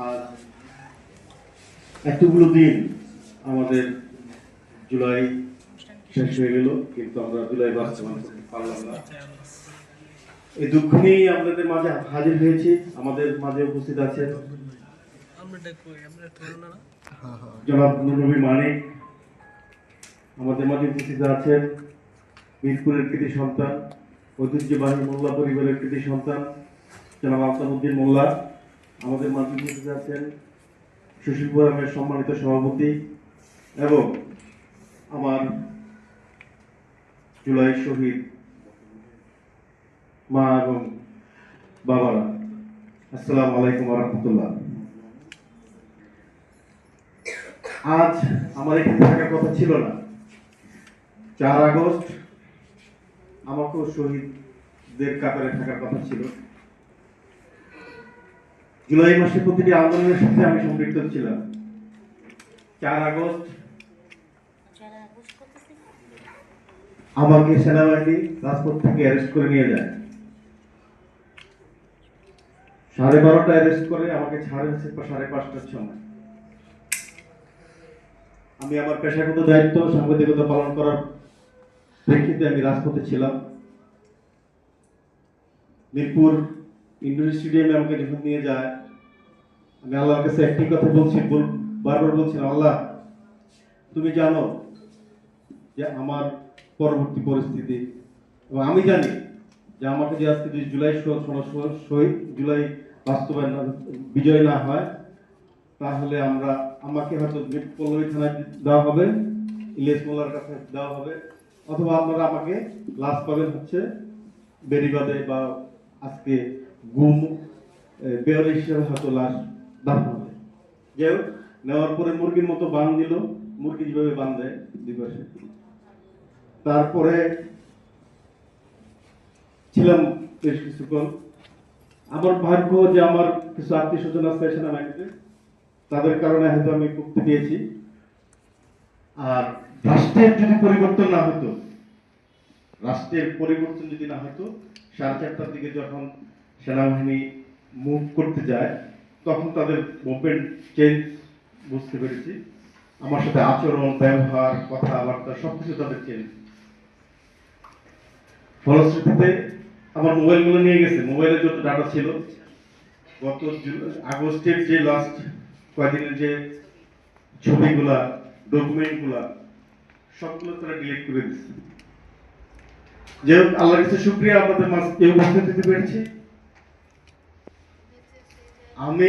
আজ এতগুলো দিন আমাদের জুলাই শেষ হয়ে গেল, কিন্তু আমরা জুলাই বাস্তবায়ন করতে পারলাম না। এই দুঃখ নিয়েই আপনাদের মাঝে হাজির হয়েছি। আমাদের মাঝে উপস্থিত আছেন জনাব নবী মানিক, আমাদের মাঝে উপস্থিত আছেন মিরপুরের কৃতি সন্তান, ঐতিহ্যবাহী মোল্লা পরিবারের কৃতি সন্তান জনাব আফতাবউদ্দিন মোল্লা, আমাদের মাঝে উপস্থিত আছেন সুশীল ফোরামের সম্মানিত সভাপতি এবং আমার জুলাই শহীদ মা এবং বাবারা। আসসালামু আলাইকুম ওয়া রাহমাতুল্লাহ। আজ আমার এখানে থাকার কথা ছিল না। 4 আগস্ট আমাকেও শহীদদের কাতারে থাকার কথা ছিল। জুলাই মাসে প্রতিটি আন্দোলনের সাথে আমি সম্পৃক্ত ছিলাম। 4 আগস্ট আমাকে সেনাবাহিনী রাজপথ থেকে অ্যারেস্ট করে নিয়ে যায়। 12:30 অ্যারেস্ট করে আমাকে ছাড়ে 5:30টার সময়। আমি আমার পেশাগত দায়িত্ব সাংবাদিকতা পালন করার প্রেক্ষিতে আমি রাজপথে ছিলাম। মিরপুর ইন্ডোর স্টেডিয়ামে আমাকে যখন নিয়ে যায়, আমি আল্লাহর কাছে একটি কথা বারবার বলছিলাম, আল্লাহ তুমি জানো যে আমার পরবর্তী পরিস্থিতি, এবং আমি জানি যে আমাকে যে আজকে জুলাই বাস্তবায়ন বিজয় না হয়, তাহলে আমাকে হয়তো পল্লবী থানায় দেওয়া হবে, ইলিয়াস মোল্লার কাছে দেওয়া হবে, অথবা আপনারা আমাকে লাশ পাবেন হচ্ছে বেরিবাদে, বা আজকে গুম বেহরি হিসেবে হয়তো লাশ দাফন হবে। যাই হোক, নেওয়ার পরে মুরগির মতো বান দিল, মুরগি যেভাবে বান দেয় দিবসে। তারপরে ছিলাম বেশ কিছুক্ষণ। আমার ভাগ্য যে আমার কিছু আত্মীয় স্বজন আছে সেনাবাহিনীতে, তাদের কারণে হয়তো আমি মুক্তি পেয়েছি। আর রাষ্ট্রের যদি পরিবর্তন না হতো, 4:30টার দিকে যখন সেনাবাহিনী মুভ করতে যায়, তখন তাদের মুভমেন্ট চেঞ্জ বুঝতে পেরেছি। আমার সাথে আচরণ, ব্যবহার, কথাবার্তা সবকিছু তাদের চেঞ্জ। ফলশ্রুতিতে আমার মোবাইলগুলো নিয়ে গেছে। মোবাইলে যত ডাটা ছিল, গত আগস্টের যে লাস্ট কয়েকদিনের যে ছবিগুলা, ডকুমেন্টগুলা, সবগুলো তারা ডিলিট করে দিচ্ছে। যাই হোক, আল্লাহর কাছে শুকরিয়া, আপনাদের মাঝে উপস্থিত হতে পেরেছি। আমি